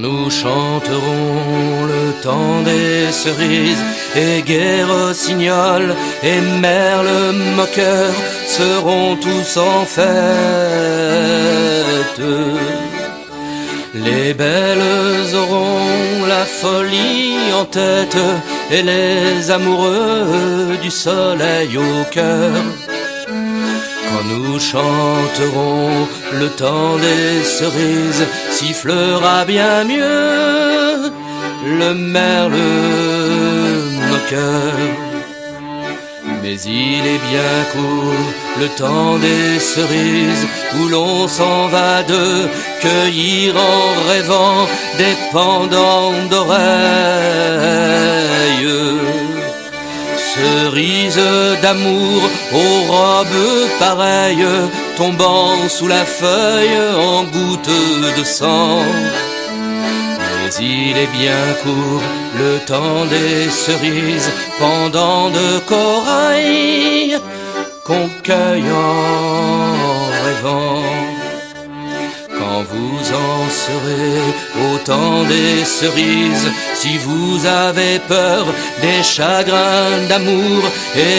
nous chanterons le temps des cerises, et gai rossignol et merle moqueur seront tous en fête. Les belles auront la folie en tête, et les amoureux du soleil au cœur. Quand nous chanterons, le temps des cerises sifflera bien mieux le merle moqueur. Mais il est bien court, le temps des cerises, où l'on s'en va de cueillir en rêvant des pendants d'oreilles. Cerises d'amour aux robes pareilles, tombant sous la feuille en gouttes de sang. Mais il est bien court, le temps des cerises, pendant de corail qu'on cueille en rêvant. Quand vous en serez au temps des cerises, si vous avez peur des chagrins d'amour,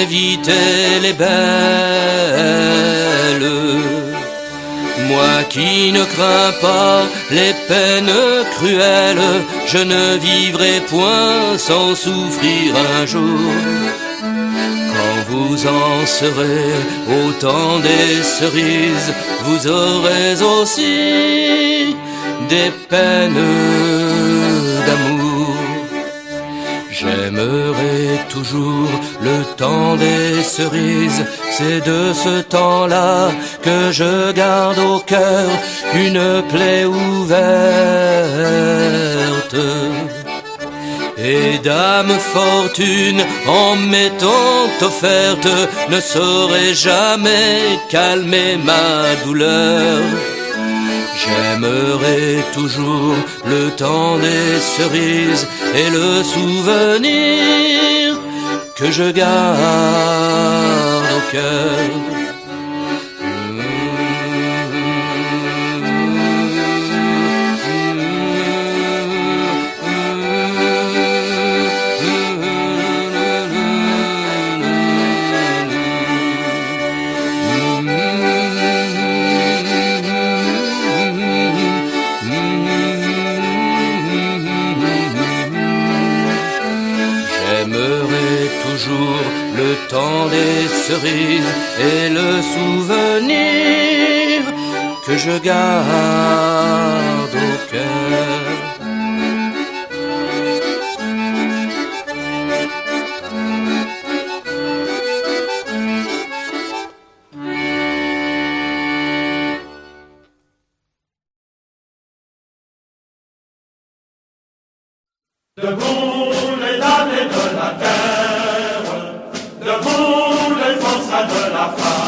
évitez les belles. Moi qui ne crains pas les peines cruelles, je ne vivrai point sans souffrir un jour. Quand vous en serez au temps des cerises, vous aurez aussi des peines d'amour. J'aimerai toujours le temps des cerises, c'est de ce temps-là que je garde au cœur une plaie ouverte. Et dame fortune, en m'étant offerte, ne saurait jamais calmer ma douleur. J'aimerai toujours le temps des cerises et le souvenir que je garde au cœur. J'aimerai toujours le temps des cerises et le souvenir que je garde au cœur. Debout les damnés de la terre, debout les forçats de la faim.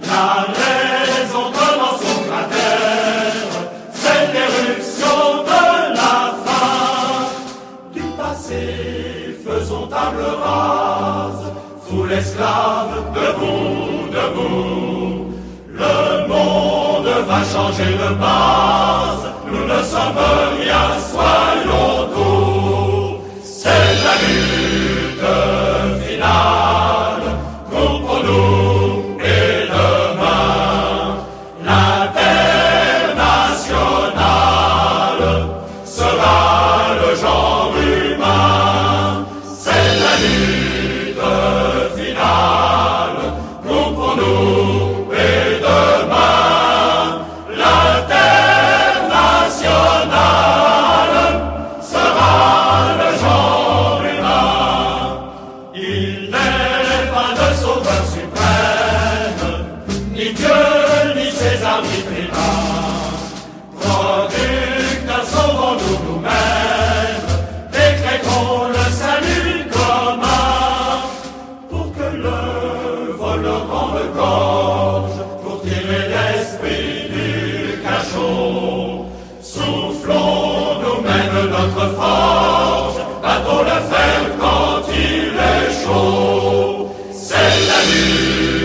La raison commence au cratère, c'est l'éruption de la faim. Du passé, faisons table rase, foule esclave, debout, debout. Le monde va changer de base, nous ne sommes rien, soyons doux. C'est la lutte finale, couvrons-nous et demain, l'internationale sera le genre humain. C'est la lutte finale, couvrons-nous et demain, l'internationale sera le genre humain. Il n'est pas de sauveur suprême, ni Dieu, ni César, ni Primat. Producteurs, sauvons-nous nous-mêmes, décrétons le salut commun, pour que le vol rende gorge, pour tirer l'esprit du cachot. Soufflons nous-mêmes notre forge, battons le fer quand il est chaud. C'est la lutte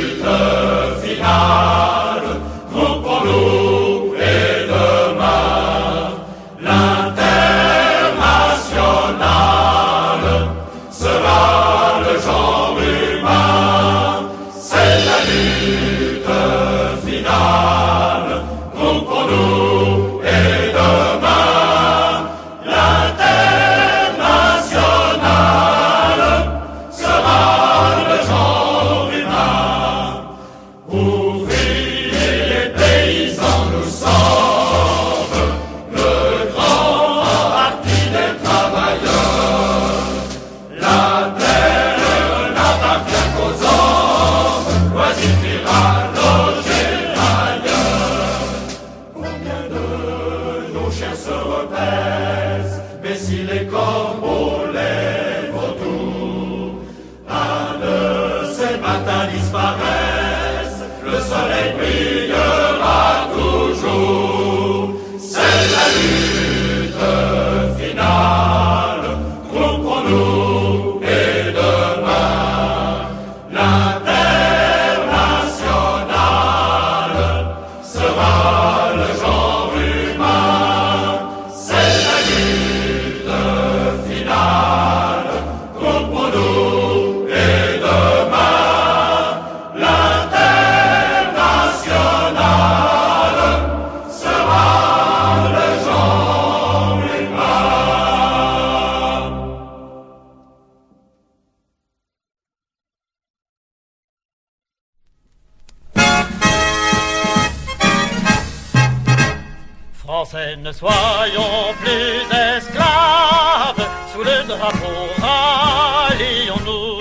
Français, ne soyons plus esclaves, sous le drapeau rallions-nous,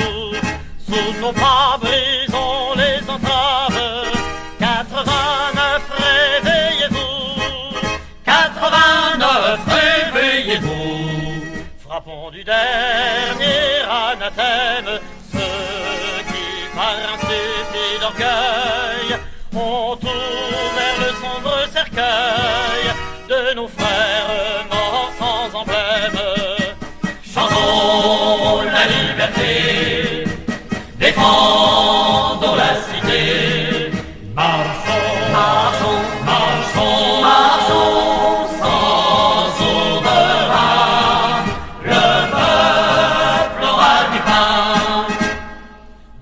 sous nos bras brisons les entraves. 89, réveillez-vous, 89, réveillez-vous. Frappons du dernier anathème ceux qui, par un stupide orgueil, ont ouvert le sombre cercueil de nos frères morts sans emblème. Chantons la liberté, défendons la cité. Marchons, marchons, marchons, marchons sans souverain. Le peuple aura du pain.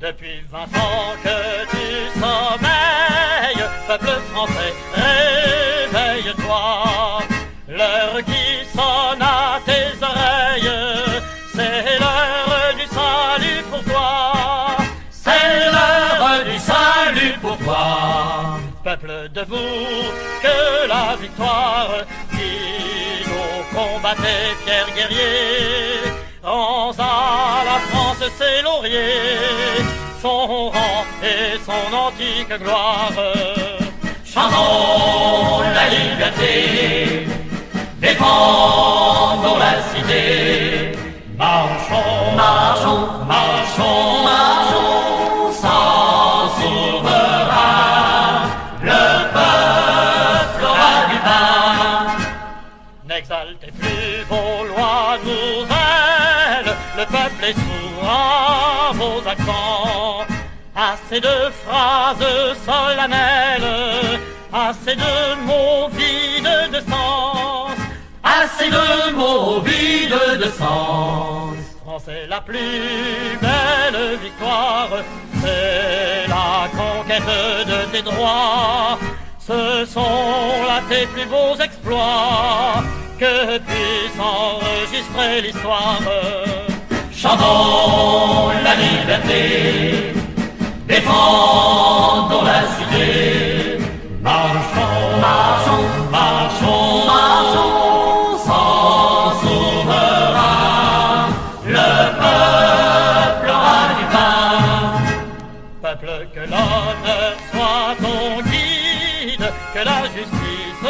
Depuis 20 ans que tu sommeilles, peuple français, réveille-toi. L'heure qui sonne à tes oreilles, c'est l'heure du salut pour toi. C'est l'heure du salut pour toi. Peuple debout, que la victoire qui nous combattait, fiers guerriers, rend à la France ses lauriers, son rang et son antique gloire. Chantons la liberté, défendons la cité. Marchons, marchons, marchons, marchons sans souverain. Le peuple aura du pain. N'exaltez plus vos lois nouvelles, le peuple est sourd à vos accents. Assez de phrases solennelles, assez de mots vides de sens, assez de mots vides de sens. Français, la plus belle victoire, c'est la conquête de tes droits. Ce sont là tes plus beaux exploits que puisse enregistrer l'histoire. Chantons la liberté, défendons la cité. Marchons, marchons, marchons, marchons sans souverain. Le peuple aura du pain. Peuple, que l'honneur soit ton guide, que la justice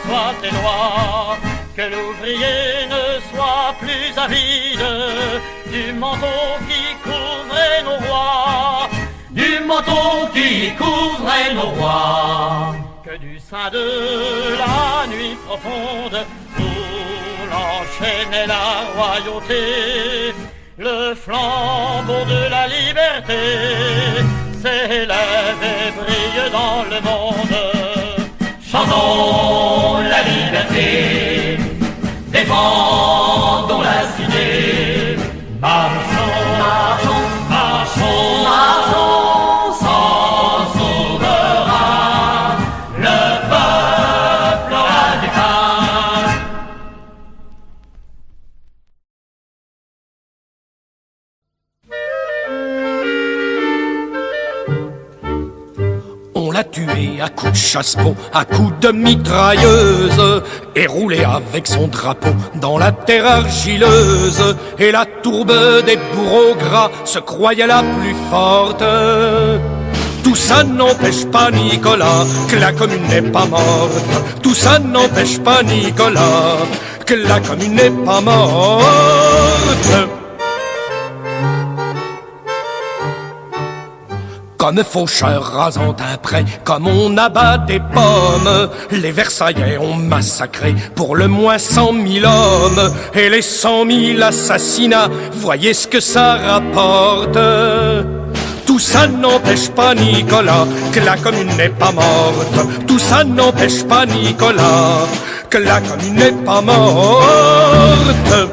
soit tes lois, que l'ouvrier ne soit plus avide du manteau qui couvrait nos rois, du manteau qui couvrait nos rois. Que du sein de la nuit profonde où l'enchaînait la royauté, le flambeau de la liberté s'élève et brille dans le monde. Chantons la liberté, défendons la cité. Marchons, marchons, marchons, marchons sans souverain. Le peuple aura du pain. On l'a tué à coups de chasse-peau, à coups de mitrailleuse, et roulé avec son drapeau dans la terre argileuse. Et la tourbe des bourreaux gras se croyait la plus forte. Tout ça n'empêche pas Nicolas que la commune n'est pas morte. Tout ça n'empêche pas Nicolas que la commune n'est pas morte. Comme faucheur rasant un pré, comme on abat des pommes, les Versaillais ont massacré pour le moins 100 000 hommes. Et les 100 000 assassinats, voyez ce que ça rapporte. Tout ça n'empêche pas Nicolas que la commune n'est pas morte. Tout ça n'empêche pas Nicolas que la commune n'est pas morte.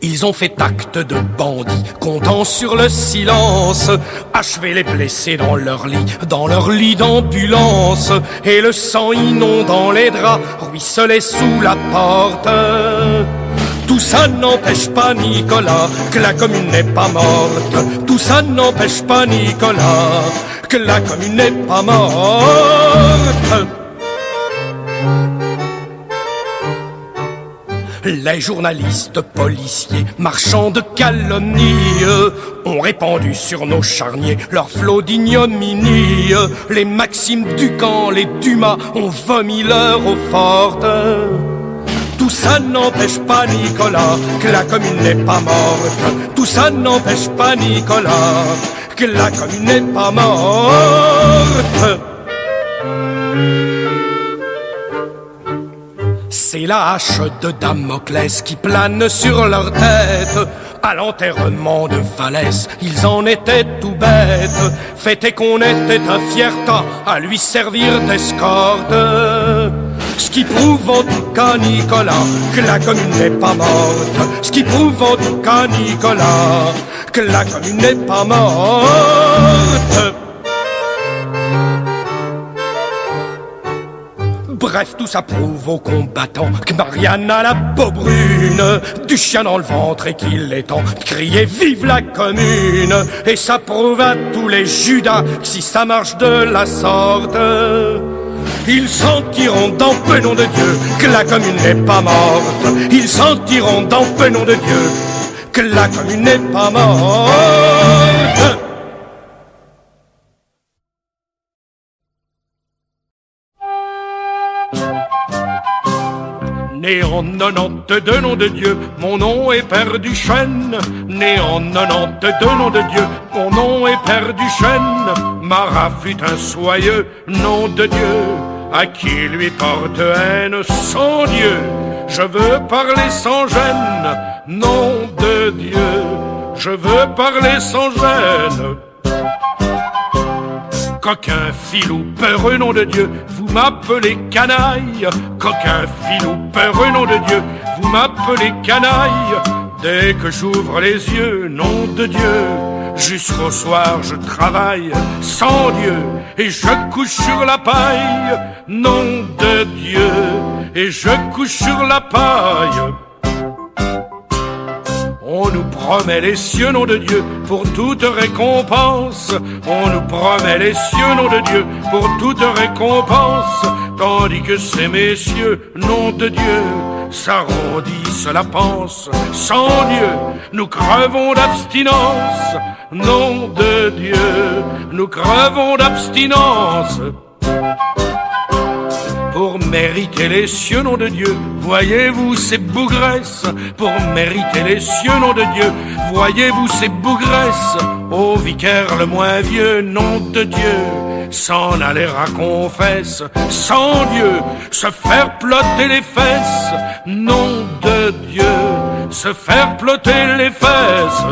Ils ont fait acte de bandits, comptant sur le silence, achevé les blessés dans leur lit d'ambulance, et le sang inondant les draps ruisselait sous la porte. Tout ça n'empêche pas Nicolas que la commune n'est pas morte. Tout ça n'empêche pas Nicolas que la commune n'est pas morte. Les journalistes, policiers, marchands de calomnie ont répandu sur nos charniers leur flot d'ignominie. Les Maximes Ducamp, les Dumas ont vomi leur eau forte. Tout ça n'empêche pas Nicolas que la commune n'est pas morte. Tout ça n'empêche pas Nicolas que la commune n'est pas morte. C'est la hache de Damoclès qui plane sur leur tête. À l'enterrement de Falès, ils en étaient tout bêtes. Fait est qu'on était un fier tas à lui servir d'escorte. Ce qui prouve en tout cas, Nicolas, que la commune n'est pas morte. Ce qui prouve en tout cas, Nicolas, que la commune n'est pas morte. Bref, tout ça prouve aux combattants que Marianne a la peau brune, du chien dans le ventre et qu'il est temps de crier vive la commune. Et ça prouve à tous les Judas que si ça marche de la sorte, ils sentiront dans peu nom de Dieu que la commune n'est pas morte. Ils sentiront dans peu nom de Dieu que la commune n'est pas morte. Né en 92, nom de Dieu, mon nom est Père du Chêne. Né en 92, nom de Dieu, mon nom est Père du Chêne. Marat fut un soyeux nom de Dieu, à qui lui porte haine sans Dieu. Je veux parler sans gêne, nom de Dieu. Je veux parler sans gêne. Coquin, filou, peureux, nom de Dieu, vous m'appelez canaille. Coquin, filou, peureux, nom de Dieu, vous m'appelez canaille. Dès que j'ouvre les yeux, nom de Dieu, jusqu'au soir je travaille sans Dieu et je couche sur la paille, nom de Dieu, et je couche sur la paille. On nous promet les cieux, nom de Dieu, pour toute récompense. On nous promet les cieux, nom de Dieu, pour toute récompense. Tandis que ces messieurs, nom de Dieu, s'arrondissent la panse. Sans Dieu, nous crevons d'abstinence. Nom de Dieu, nous crevons d'abstinence. Pour mériter les cieux, nom de Dieu, voyez-vous ces bougresses. Pour mériter les cieux, nom de Dieu, voyez-vous ces bougresses. Au vicaire le moins vieux, nom de Dieu, s'en aller à confesse. Sans Dieu, se faire plotter les fesses. Nom de Dieu, se faire plotter les fesses.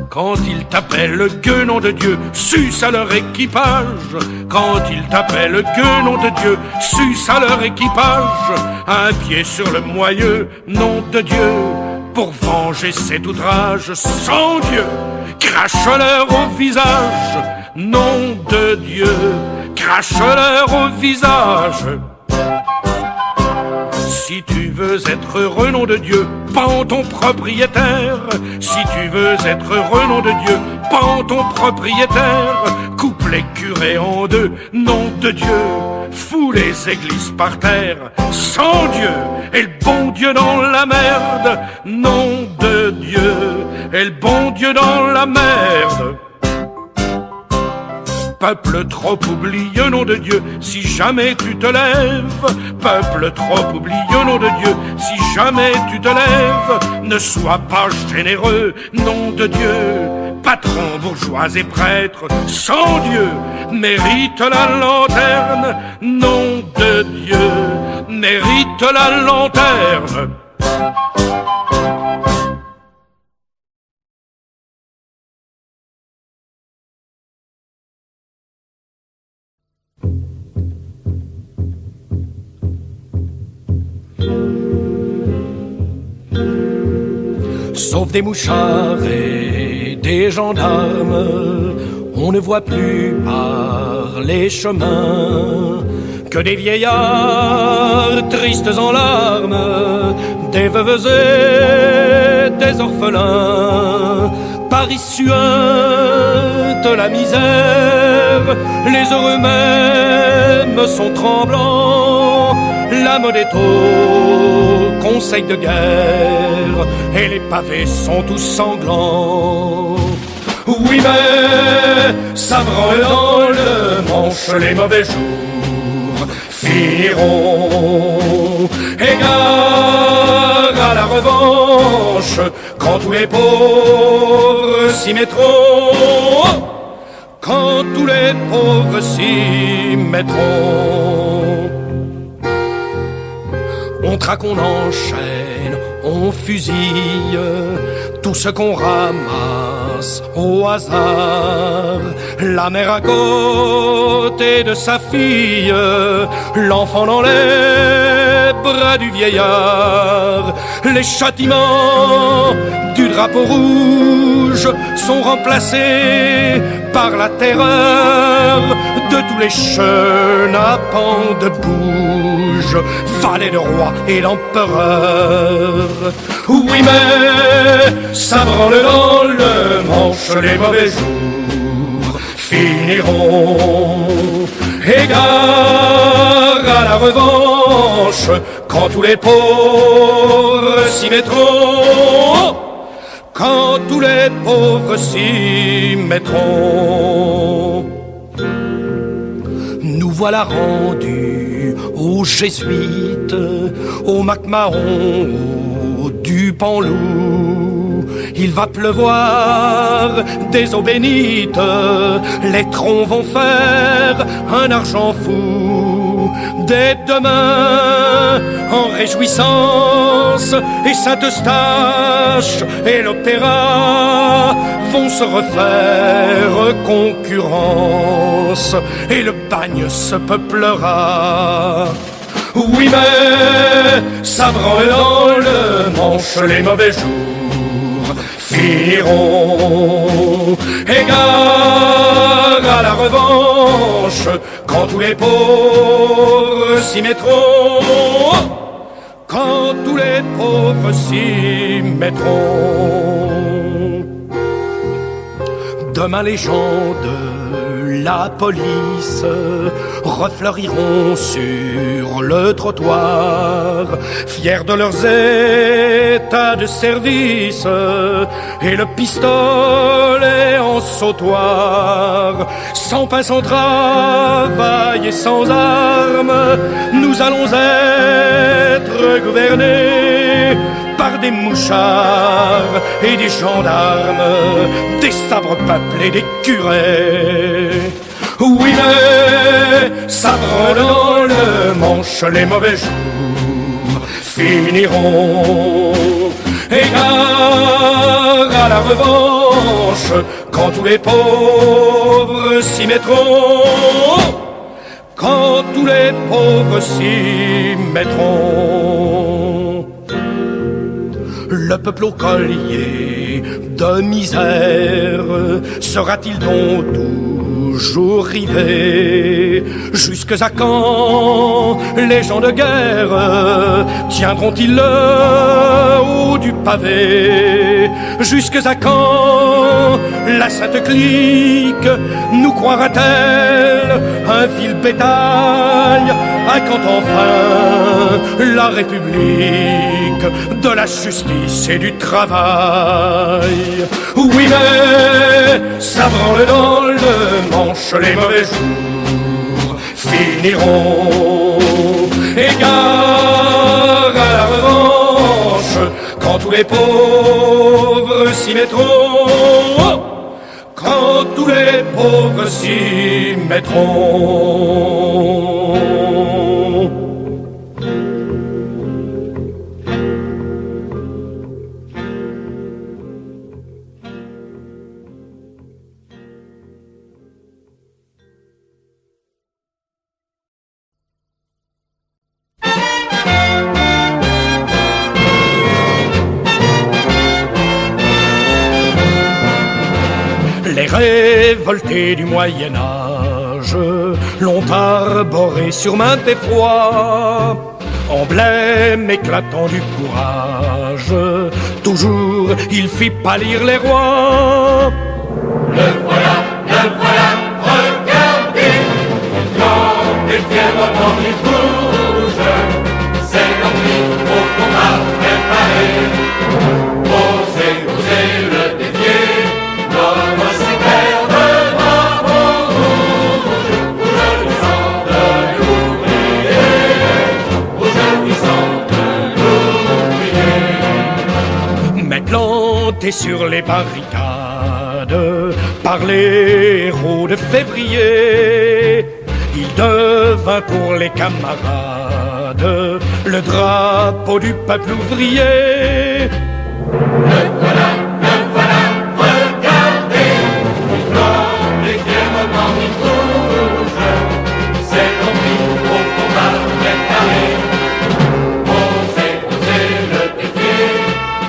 Quand ils t'appellent le gueux, nom de Dieu, suce à leur équipage. Quand ils t'appellent le gueux, nom de Dieu, suce à leur équipage. Un pied sur le moyeu, nom de Dieu, pour venger cet outrage. Sans Dieu, crache-leur au visage. Nom de Dieu, crache-leur au visage. Si tu veux être heureux, nom de Dieu, pends ton propriétaire. Si tu veux être heureux, nom de Dieu, pends ton propriétaire. Coupe les curés en deux, nom de Dieu, fous les églises par terre. Sans Dieu, et le bon Dieu dans la merde. Nom de Dieu, et le bon Dieu dans la merde. Peuple trop oublieux, nom de Dieu, si jamais tu te lèves. Peuple trop oublieux, nom de Dieu, si jamais tu te lèves. Ne sois pas généreux, nom de Dieu, patron, bourgeois et prêtre. Sans Dieu, mérite la lanterne. Nom de Dieu, mérite la lanterne. Sauf des mouchards et des gendarmes, on ne voit plus par les chemins que des vieillards tristes en larmes, des veuves et des orphelins. Paris suinte la misère, les heureux même sont tremblants. La mode est au conseil de guerre et les pavés sont tous sanglants. Oui, mais ça branle dans le Manche, les mauvais jours finiront. Égard à la revanche, quand tous les pauvres s'y mettront. Quand tous les pauvres s'y mettront. On traque, on enchaîne, on fusille tout ce qu'on ramasse au hasard. La mère à côté de sa fille, l'enfant dans les bras du vieillard. Les châtiments du drapeau rouge sont remplacés par la terreur de tous les chenapans de bouge, valets de roi et d'empereur. Oui, mais ça branle dans le Manche, les mauvais jours finiront. Égard à la revanche, quand tous les pauvres s'y mettront. Quand tous les pauvres s'y mettront. Nous voilà rendus aux jésuites, au MacMahon, au Dupanloup. Il va pleuvoir des eaux bénites, les troncs vont faire un argent fou. Dès demain, en réjouissance, et Saint-Eustache et l'opéra vont se refaire concurrence, et le bagne se peuplera. Oui, mais ça branle dans le Manche, les mauvais jours finiront. Égard à la revanche, quand tous les pauvres s'y mettront. Quand tous les pauvres s'y mettront. Demain les gens de la police refleuriront sur le trottoir, fiers de leurs états de service et le pistolet en sautoir. Sans pain, sans travail et sans armes, nous allons être gouvernés par des mouchards et des gendarmes, des sabres peuplés, des curés. Oui, mais ça branle dans le Manche, les mauvais jours finiront. Égard à la revanche, quand tous les pauvres s'y mettront. Quand tous les pauvres s'y mettront. Le peuple au collier de misère sera-t-il donc toujours rivé? Jusque à quand les gens de guerre tiendront-ils le haut du pavé? Jusque à quand la sainte clique nous croira-t-elle un vil bétail? À quand enfin la République de la justice et du travail? Oui, mais ça branle dans le Manche, les mauvais jours finiront. Égard à la revanche, quand tous les pauvres s'y mettront. Quand tous les pauvres s'y mettront. Les révoltés du Moyen-Âge l'ont arboré sur maintes effrois, emblème éclatant du courage, toujours jour, il fit pâlir les rois. Le voilà, regardez, il tremble et fièrement il bouge, c'est l'ennui au combat préparé. Osez, osez le défier, notre superbe drapeau rouge, rougeoissant de l'ouvrier, rougeoissant de l'ouvrier. Mais planté sur les barricades par les héros de février, il devint pour les camarades le drapeau du peuple ouvrier. Le voilà, regardez, il tremble et fièrement il bouge, c'est l'ennui au combat préparé. Osez, osez le défier,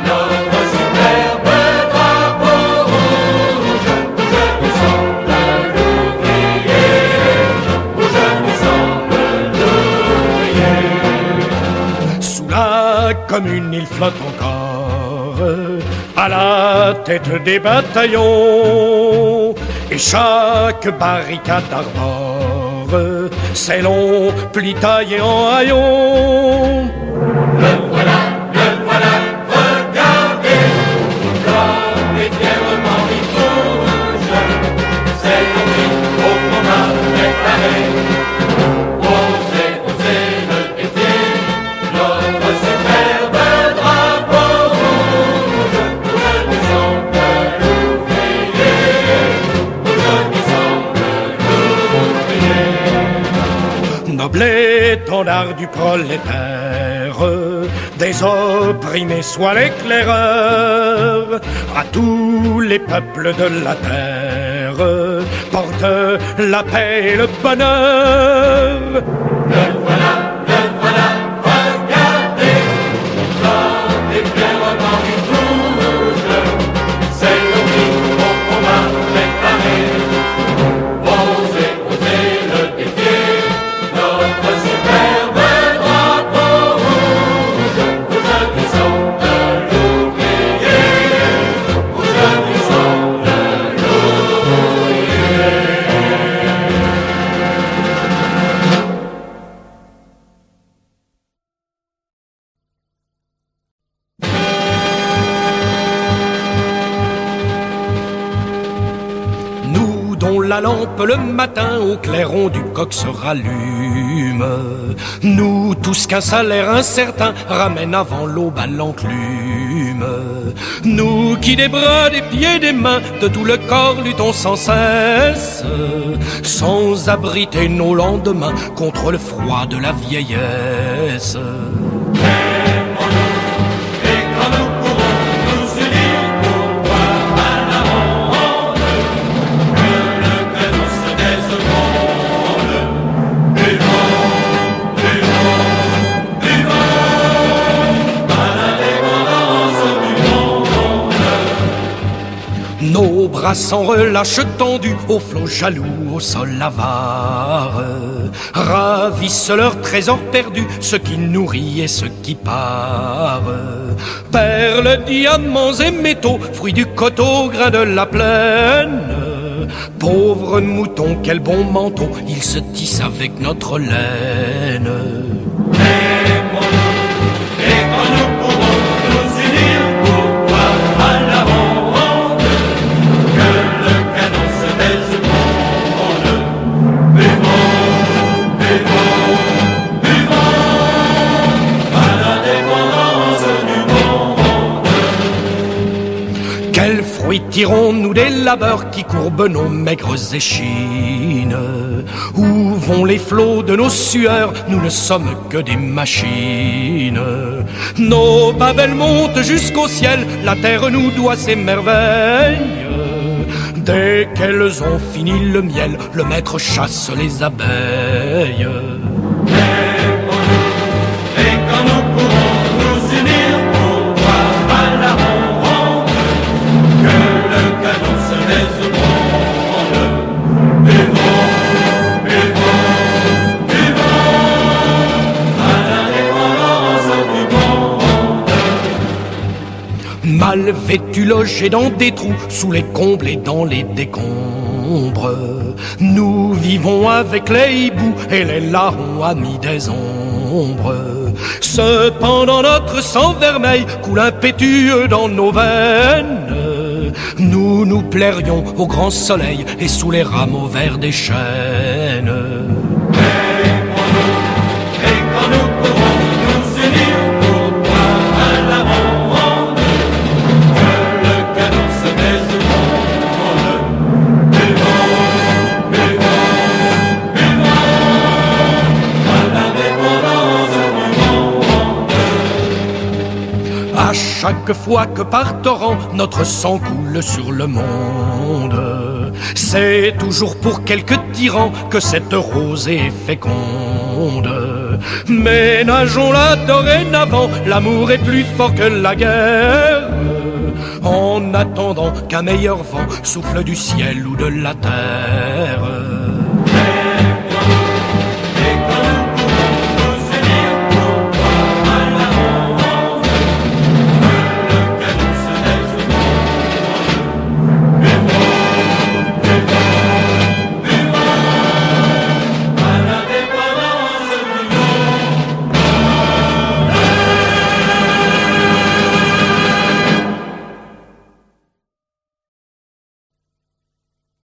notre superbe drapeau rouge, rougeoissant de l'ouvrier, rougeoissant de l'ouvrier. Sous la commune, il flotte encore à la tête des bataillons, et chaque barricade arbore ses longs plis taillés en haillons. Le voilà, regardez, il tremble et fièrement il bouge, c'est l'ennui au combat préparé. Osez, osez le défier, notre superbe drapeau rouge, rougeoissant de l'ouvrier, rougeoissant de l'ouvrier. Noble étendard du prolétaire, des opprimés soit l'éclaireur, à tous les peuples de la terre, porte la paix et le bonheur. Le voilà, regardez, il tremble et fièrement il bouge, c'est l'ennui au combat préparé. Osez, osez le défier, notre superbe drapeau rouge, rougeoissant de l'ouvrier, rougeoissant de l'ouvrier. Nous dont la lampe le matin au clairon du coq se rallume, nous tous qu'un salaire incertain ramène avant l'aube à l'enclume, nous qui des bras, des pieds, des mains, de tout le corps luttons sans cesse, sans abriter nos lendemains contre le froid de la vieillesse. Et quand nous pourrons nous unir pour voir à la ronde que le canon se désmonde, buvons, à l'indépendance du monde. Nos bras sans relâche tendus aux flots jaloux, au sol avare, ravissent leurs trésors perdus, ce qui nourrit et ce qui part. Perles, diamants et métaux, fruits du coteau, grains de la plaine. Pauvres moutons, quel bon manteau, ils se tissent avec notre laine. Et quand nous pourrons nous unir pour voir à la ronde que le canon se désmonde, buvons, à l'indépendance du monde. Quels fruits tirons-nous des labeurs qui courbent nos maigres échines? Où vont les flots de nos sueurs? Nous ne sommes que des machines. Nos babelles montent jusqu'au ciel, la terre nous doit ses merveilles. Dès qu'elles ont fini le miel, le maître chasse les abeilles. Et quand nous pourrons nous unir pour voir à la ronde que le canon se désmonde, buvons, à l'indépendance du monde. Mal vêtus, logés dans des trous, sous les combles et dans les décombres. Nous vivons avec les hiboux et les larrons amis des ombres. Cependant notre sang vermeil coule impétueux dans nos veines. Nous nous plairions au grand soleil et sous les rameaux verts des chênes. Et quand nous pourrons nous unir pour boire à la ronde, que le canon se baise au monde. Buvons, buvons, buvons à l'indépendance du monde. À chaque fois que par torrent notre sang coule sur le monde, c'est toujours pour quelques tyrans que cette rosée est féconde. Ménageons-la dorénavant, l'amour est plus fort que la guerre. En attendant qu'un meilleur vent souffle du ciel ou de la terre.